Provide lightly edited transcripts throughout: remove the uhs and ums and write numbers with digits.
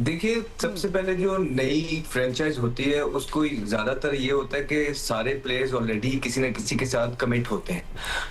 देखिए, सबसे पहले जो नई फ्रैंचाइज़ होती है, उसको ज़्यादातर ये होता है कि सारे प्लेयर्स ऑलरेडी किसी न किसी के साथ कमिट होते हैं।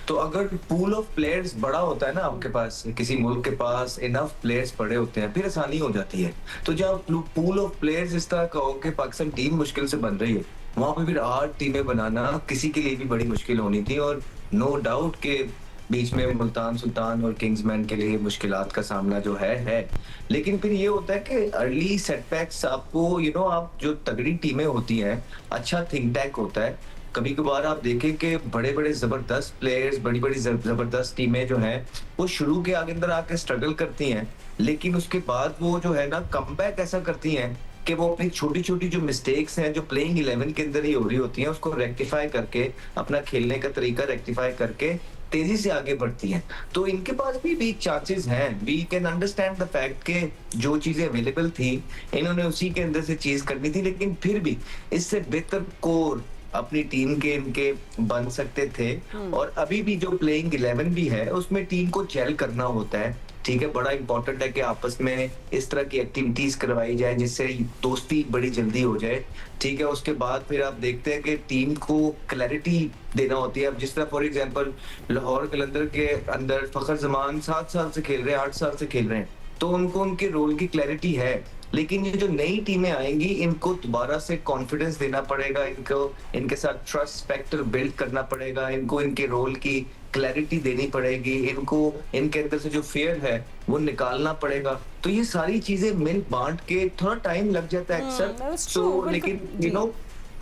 तो अगर पूल ऑफ प्लेयर्स बड़ा होता है ना आपके पास, किसी मुल्क के पास इनफ प्लेयर्स पड़े होते हैं, फिर आसानी हो जाती है। तो जब पूल ऑफ प्लेयर्स इस तरह का हो कि पाकिस्तान टीम मुश्किल से बन रही है, वहाँ पे फिर 8 टीमें बनाना किसी के लिए भी बड़ी मुश्किल होनी थी और नो डाउट के बीच में मुल्तान सुल्तान और किंग्समैन के लिए मुश्किलात का सामना जो है। लेकिन फिर ये होता है कि अर्ली सेटबैक्स आपको आप जो तगड़ी टीमें होती हैं, अच्छा थिंक टैंक होता है। कभी-कभार आप देखें कि बड़े-बड़े ज़बरदस्त प्लेयर्स, बड़ी-बड़ी ज़बरदस्त टीमें जो हैं, वो शुरू के आगे अंदर आके स्ट्रगल करती हैं, लेकिन उसके बाद वो जो है ना कमबैक ऐसा करती हैं कि वो अपनी छोटी-छोटी जो मिस्टेक्स हैं, जो प्लेइंग 11 के अंदर ही हो रही होती हैं, उसको रेक्टिफाई करके, अपना खेलने का तरीका रेक्टिफाई करके तेज़ी से आगे बढ़ती हैं। तो इनके पास भी बिग चांसेस हैं। We can understand the fact कि जो चीज़ें अवेलेबल थी, इन्होंने उसी के अंदर से चीज़ करनी थी, लेकिन फिर भी इससे बेहतर कोर अपनी टीम के इनके बन सकते थे और अभी भी जो प्लेइंग 11 भी है, उसमें टीम को जेल करना होता है। ठीक है, बड़ा इम्पोर्टेंट है कि आपस में इस तरह की एक्टिविटीज़ करवाई जाए, जिससे दोस्ती बड़ी जल्दी हो जाए। ठीक है, उसके बाद फिर आप देखते हैं कि टीम को क्लैरिटी देना होती है। अब जिस तरह फॉर एग्ज़ाम्पल लाहौर कलंदर के अंदर फ़खर ज़मान 7 साल से खेल रहे हैं, 8 साल से खेल रहे हैं, तो उनको उनके रोल की क्लैरिटी है। लेकिन ये जो नई टीमें आएँगी, इनको दोबारा से कॉन्फिडेंस देना पड़ेगा, इनको इनके साथ ट्रस्ट फैक्टर बिल्ड करना पड़ेगा, इनको इनके रोल की क्लैरिटी देनी पड़ेगी, इनको इनके अंदर से जो फ़ियर है, वो निकालना पड़ेगा। तो ये सारी चीज़ें मिल-बाँट के थोड़ा टाइम लग जाता है अक्सर। दैट्स ट्रू तो बिल्कुल लेकिन जी।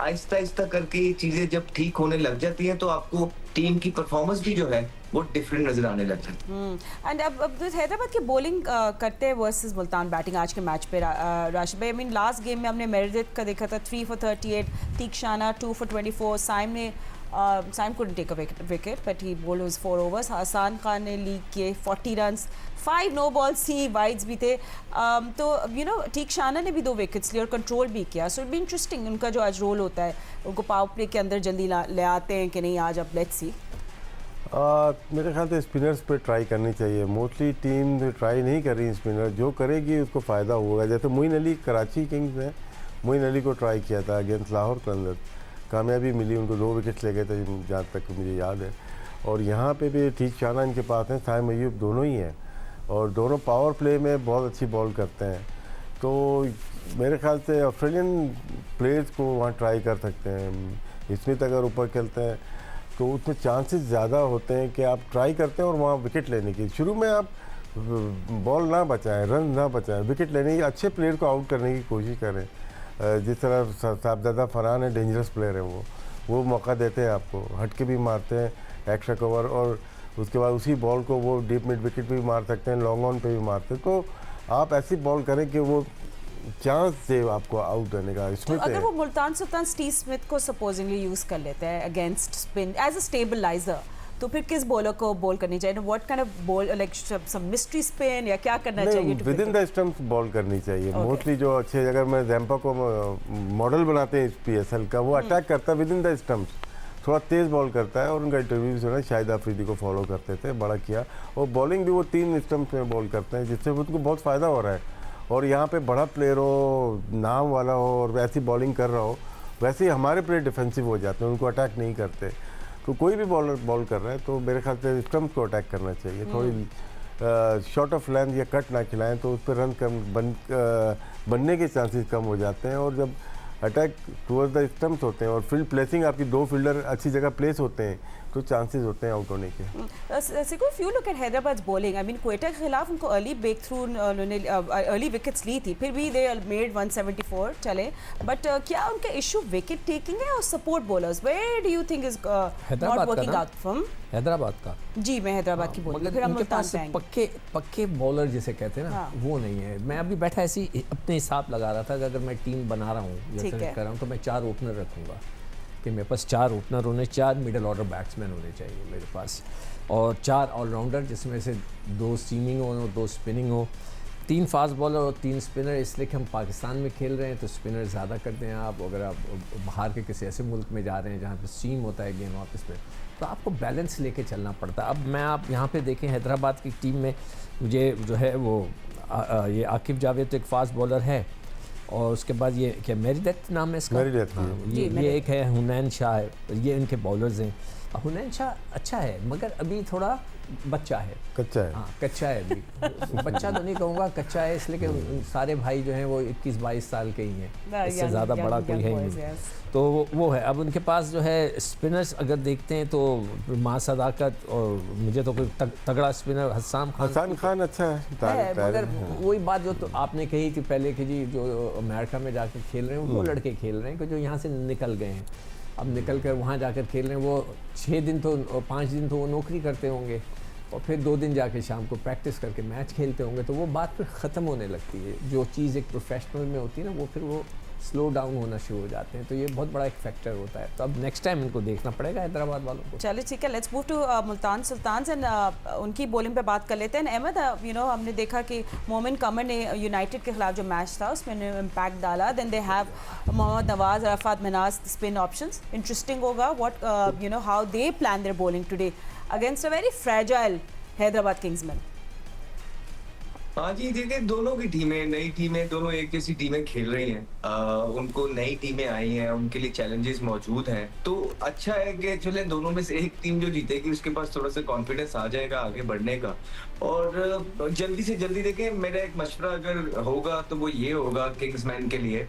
आहिस्ता-आहिस्ता करके ये चीज़ें जब ठीक होने लग जाती हैं, तो आपको टीम की परफ़ॉर्मेंस भी जो है, वो डिफरेंट नज़र आने लग जाती है। एंड अब जो हैदराबाद की बॉलिंग करते हैं वर्सेस मुल्तान बैटिंग आज के मैच पे राशिद भाई, आई मीन लास्ट गेम में हमने मेरिडिथ का देखा था 3 for 38, तीक्षाना 2 for 24, Saim couldn't take a wicket but he bowled his 4 overs. Hasan Khan ने लीग किए 40 रन्स, 5 नो बॉल्स थी, वाइड्स भी थे। तो तीक्षाना ने भी 2 विकेट्स लिए और कंट्रोल भी किया। सो इट बी इंटरेस्टिंग उनका जो आज रोल होता है, उनको पावर प्ले के अंदर जल्दी ले आते हैं कि नहीं, आज अब लेट्स सी। मेरे ख्याल से स्पिनर्स पे ट्राई करनी चाहिए। मोस्टली टीम ट्राई नहीं कर रही स्पिनर, जो करेगी उसको फ़ायदा होगा। जैसे मोइन अली कराची किंग्स ने मोइन अली को ट्राई किया था अगेंस्ट लाहौर के अंदर, कामयाबी मिली उनको, 2 विकेट्स ले गए थे जहाँ तक मुझे याद है। और यहाँ पे भी ठीक शाना इनके पास हैं, साइम अयूब दोनों ही हैं और दोनों पावर प्ले में बहुत अच्छी बॉल करते हैं। तो मेरे ख्याल से ऑस्ट्रेलियन प्लेयर्स को वहाँ ट्राई कर सकते हैं। स्मिथ अगर ऊपर खेलते हैं तो उसमें चांसेस ज़्यादा होते हैं कि आप ट्राई करते हैं और वहाँ विकेट लेने की। शुरू में आप बॉल ना बचाएं, रन ना बचाएं, विकेट लेने की, अच्छे प्लेयर को आउट करने की कोशिश करें। जिस तरह साहबजादा फरहान है, डेंजरस प्लेयर है वो मौका देते हैं आपको, हट के भी मारते हैं एक्स्ट्रा कवर, और उसके बाद उसी बॉल को वो डीप मिड विकेट पे भी मार सकते हैं, लॉन्ग ऑन पे भी मारते हैं। तो आप ऐसी बॉल करें कि वो चांस दे आपको आउट करने का। तो इसमें अगर वो मुल्तान सुल्तान स्टीव स्मिथ को सपोजिंगली यूज कर लेते हैं against spin as a stabiliser, तो फिर किस बॉलर को बॉल करनी चाहिए? What kind of ball, like some mystery spin या क्या करना चाहिए? Within the stumps ball करनी चाहिए। मोस्टली जो अच्छे, अगर मैं जैम्पा को मॉडल बनाते हैं इस PSL का, वो अटैक करता है विद इन द स्टंप्स, थोड़ा तेज़ बॉल करता है। और उनका इंटरव्यू भी सुना, शाहिद अफरीदी को फॉलो करते थे, बड़ा किया। और बॉलिंग भी वो 3 स्टंप्स में बॉल करते हैं, जिससे उनको बहुत फ़ायदा हो रहा है। और यहाँ पे बड़ा प्लेयर हो, नाम वाला हो और वैसी बॉलिंग कर रहा हो, वैसे ही हमारे प्लेयर डिफेंसिव हो जाते हैं, उनको अटैक नहीं करते। तो कोई भी बॉलर बॉल कर रहा है तो मेरे ख्याल से स्टंप को अटैक करना चाहिए। थोड़ी शॉर्ट ऑफ लेंथ या कट ना खिलाएं तो उस पर रन बनने के चांसेस कम हो जाते हैं। और जब अटैक टूवर्ड्स द स्टंप्स होते हैं और फील्ड प्लेसिंग आपकी 2 फील्डर अच्छी जगह प्लेस होते हैं, तो चांसेस होते हैं आउट होने के। सिको, if you look at Hyderabad bowling, I mean Quetta के खिलाफ उनको अर्ली ब्रेक थ्रू, उन्होंने अर्ली विकेट्स ली थी, फिर भी दे मेड 174 चले। बट क्या उनका इशू विकेट टेकिंग है और support bowlers? Where do you think is not working out from Hyderabad का? जी, मैं हैदराबाद की बोल रही हूँ, फिर हम मुल्तान पे आएंगे। पक्के बॉलर जिसे कहते हैं ना, हाँ। वो नहीं है। मैं अभी बैठा ऐसी अपने हिसाब लगा रहा था कि अगर मैं टीम बना रहा हूँ या सेलेक्ट कर रहा हूँ तो मैं 4 ओपनर रखूँगा, कि मेरे पास 4 ओपनर होने, 4 मिडल ऑर्डर बैट्समैन होने चाहिए मेरे पास, और 4 ऑलराउंडर जिसमें से 2 सीमिंग हो, 2 स्पिनिंग हो, 3 फास्ट बॉलर और 3 स्पिनर। इसलिए कि हम पाकिस्तान में खेल रहे हैं तो स्पिनर ज़्यादा करते हैं। आप अगर आप बाहर के किसी ऐसे मुल्क में जा रहे हैं जहाँ पे सीम होता है गेम वापस पे, तो आपको बैलेंस लेके चलना पड़ता है। अब मैं आप यहाँ पे देखें हैदराबाद की टीम में मुझे जो है वो ये आकिब जावेद तो एक फास्ट बॉलर है, और उसके बाद ये क्या मेरिडेथ नाम है इसका? मेरिडेथ, हाँ, जी, ये एक है हुनैन शाह है, ये इनके बॉलर्स हैं। हुनैन शाह अच्छा है मगर अभी थोड़ा बच्चा है, कच्चा है। हाँ कच्चा है अभी। बच्चा तो नहीं कहूँगा, कच्चा है इसलिए कि सारे भाई जो हैं वो 21-22 साल के ही हैं, इससे ज़्यादा बड़ा कोई है ही नहीं। तो वो है। अब उनके पास जो है स्पिनर्स अगर देखते हैं तो माँ सदाकत, और मुझे तो कोई तगड़ा स्पिनर हसन खान अच्छा है, मगर वही बात जो तो आपने कही थी पहले कि जी जो अमेरिका में जाकर खेल रहे हैं वो लड़के खेल रहे हैं कि जो यहाँ से निकल गए हैं, अब निकल कर वहाँ जाकर खेल रहे हैं। वो 6 दिन तो 5 दिन तो वो नौकरी करते होंगे और फिर 2 दिन जाके शाम को प्रैक्टिस करके मैच खेलते होंगे, तो वो बात फिर ख़त्म होने लगती है। जो चीज़ एक प्रोफेशनल में होती है ना, वो फिर वो स्लो डाउन होना शुरू हो जाते हैं, तो ये बहुत बड़ा एक फैक्टर होता है। तो अब नेक्स्ट टाइम इनको देखना पड़ेगा हैदराबाद वालों को। चलिए ठीक है, let's move to Multan Sultans and उनकी बॉलिंग पे बात कर लेते हैं। अहमद, यू नो हमने देखा कि मोमिन कमर ने यूनाइटेड के खिलाफ जो मैच था उसमें इम्पैक्ट डाला। Then they have Mohammad Nawaz, Arafat Minhaj spin options. Interesting होगा what you know how they plan their bowling today against a very fragile Hyderabad Kingsmen. हाँ जी, देखिए दोनों की टीमें, नई टीमें, दोनों एक जैसी टीमें खेल रही हैं। उनको नई टीमें आई हैं, उनके लिए चैलेंजेस मौजूद हैं। तो अच्छा है कि चले दोनों में से एक टीम जो जीतेगी उसके पास थोड़ा सा कॉन्फिडेंस आ जाएगा आगे बढ़ने का। और जल्दी से जल्दी देखें, मेरा एक मशवरा अगर होगा तो वो ये होगा किंग्समैन के लिए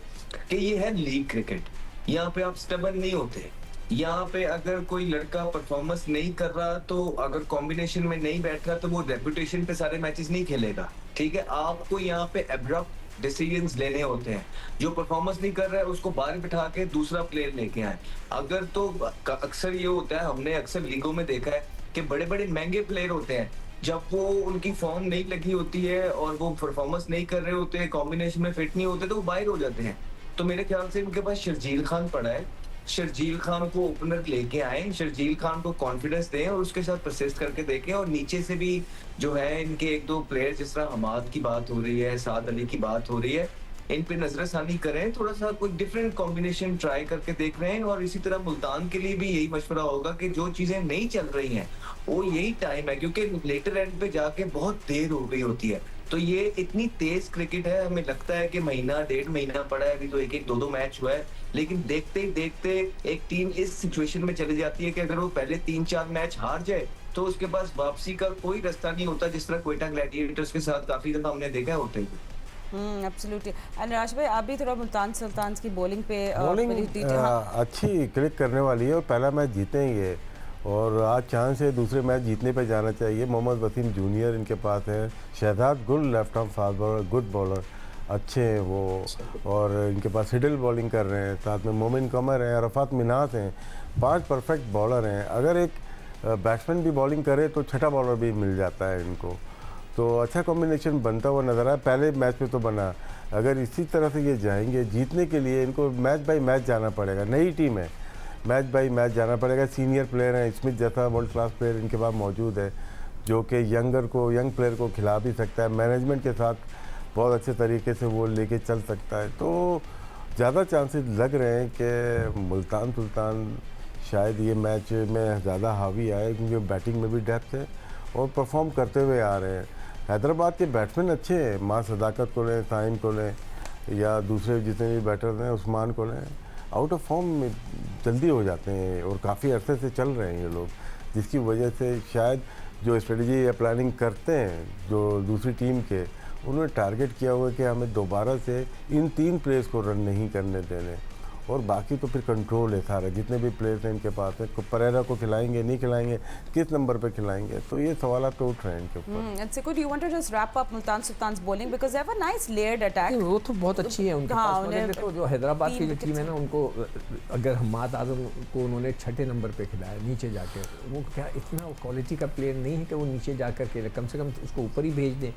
कि ये है लीग क्रिकेट। यहाँ पे आप स्टबन नहीं होते। यहाँ पे अगर कोई लड़का परफॉर्मेंस नहीं कर रहा, तो अगर कॉम्बिनेशन में नहीं बैठ रहा, तो वो रेपुटेशन पे सारे मैचेस नहीं खेलेगा। ठीक है, आपको यहाँ पे एब्रप्ट डिसीजंस लेने होते हैं। जो परफॉर्मेंस नहीं कर रहा है उसको बाहर बिठा के दूसरा प्लेयर लेके आए। अगर तो अक्सर ये होता है, हमने अक्सर लीगों में देखा है कि बड़े बड़े महंगे प्लेयर होते हैं, जब वो उनकी फॉर्म नहीं लगी होती है और वो परफॉर्मेंस नहीं कर रहे होते, कॉम्बिनेशन में फिट नहीं होते, तो वो बाहर हो जाते हैं। तो मेरे ख्याल से इनके पास शर्जील खान पड़ा है। शर्जील खान को ओपनर लेके आए, शर्जील खान को कॉन्फिडेंस दें और उसके साथ परसिस्ट करके देखें। और नीचे से भी जो है इनके 1-2 प्लेयर, जिस तरह हमाद की बात हो रही है, साद अली की बात हो रही है, इन पे नजरसानी करें, थोड़ा सा कोई डिफरेंट कॉम्बिनेशन ट्राई करके देख रहे हैं। और इसी तरह मुल्तान के लिए भी यही मशवरा होगा कि जो चीजें नहीं चल रही हैं वो यही टाइम है, क्योंकि लेटर एंड पे जाके बहुत देर हो गई होती है। तो ये इतनी तेज क्रिकेट है, हमें लगता है कि महीना 1.5 महीना पड़ा है, अभी तो 1-1 2-2 मैच हुआ है, लेकिन देखते ही देखते एक टीम इस सिचुएशन में चली जाती है कि अगर वो पहले 3-4 मैच हार जाए तो उसके पास वापसी का कोई रास्ता नहीं होता, जिस तरह क्वेटा ग्लैडिएटर्स के साथ काफी दफा हमने देखा है होते हुए। एब्सोल्युटली। एंड राज भाई, आप भी थोड़ा मुल्तान सुल्तान्स की बॉलिंग पे बॉलिंग अच्छी क्लिक करने वाली है और पहला मैच जीतेंगे और आज चांस है दूसरे मैच जीतने पे जाना चाहिए। मोहम्मद वसीम जूनियर इनके पास है, शहजाद गुल left arm fast bowler, good bowler, अच्छे हैं वो, और इनके पास हिडल बॉलिंग कर रहे हैं, साथ में मोमिन कमर हैं, अरफात मिनाज हैं, 5 परफेक्ट बॉलर हैं। अगर एक बैट्समैन भी बॉलिंग करे तो छठा बॉलर भी मिल जाता है इनको, तो अच्छा कॉम्बिनेशन बनता हुआ नज़र आया। पहले मैच में तो बना, अगर इसी तरह से ये जाएंगे जीतने के लिए इनको मैच बाई मैच जाना पड़ेगा। नई टीम है, मैच बाई मैच जाना पड़ेगा। सीनियर प्लेयर हैं, स्मिथ जैसा वर्ल्ड क्लास प्लेयर इनके पास मौजूद है जो कि यंग प्लेयर को खिला भी सकता है, मैनेजमेंट के साथ बहुत अच्छे तरीके से वो लेके चल सकता है। तो ज़्यादा चांसेस लग रहे हैं कि मुल्तान सुल्तान शायद ये मैच में ज़्यादा हावी आए, क्योंकि बैटिंग में भी डेप्थ है और परफॉर्म करते हुए आ रहे हैं। हैदराबाद के बैट्समैन अच्छे हैं, माँ सदाकत को लें, साइम को लें, या दूसरे जितने भी बैटर हैं, उस्मान को लें, आउट ऑफ फॉर्म जल्दी हो जाते हैं और काफ़ी अरसे से चल रहे हैं ये लोग, जिसकी वजह से शायद जो स्ट्रेटजी या प्लानिंग करते हैं जो दूसरी टीम के, उन्होंने टारगेट किया हुआ है कि हमें दोबारा से इन 3 प्लेयर्स को रन नहीं करने देने, और बाकी तो फिर कंट्रोल है सारा, जितने भी प्लेयर्स हैं इनके पास है। परेरा को खिलाएंगे नहीं खिलाएंगे, किस नंबर पे खिलाएंगे, तो ये सवाल तो उठ रहे हैं इनके ऊपर। It's good. You want to just wrap up Multan Sultan's bowling because they have a nice layered attack. वो तो बहुत अच्छी है उनके हाँ, पास। मगर देखो जो हैदराबाद की जो टीम है ना, उनको अगर हम्माद आजम को उन्होंने 6ठे नंबर पे खिलाया नीचे जाके, वो क्या इतना क्वालिटी का प्लेयर नहीं है कि वो नीचे जाकर खेले, कम से कम उसको ऊपर ही भेज दें।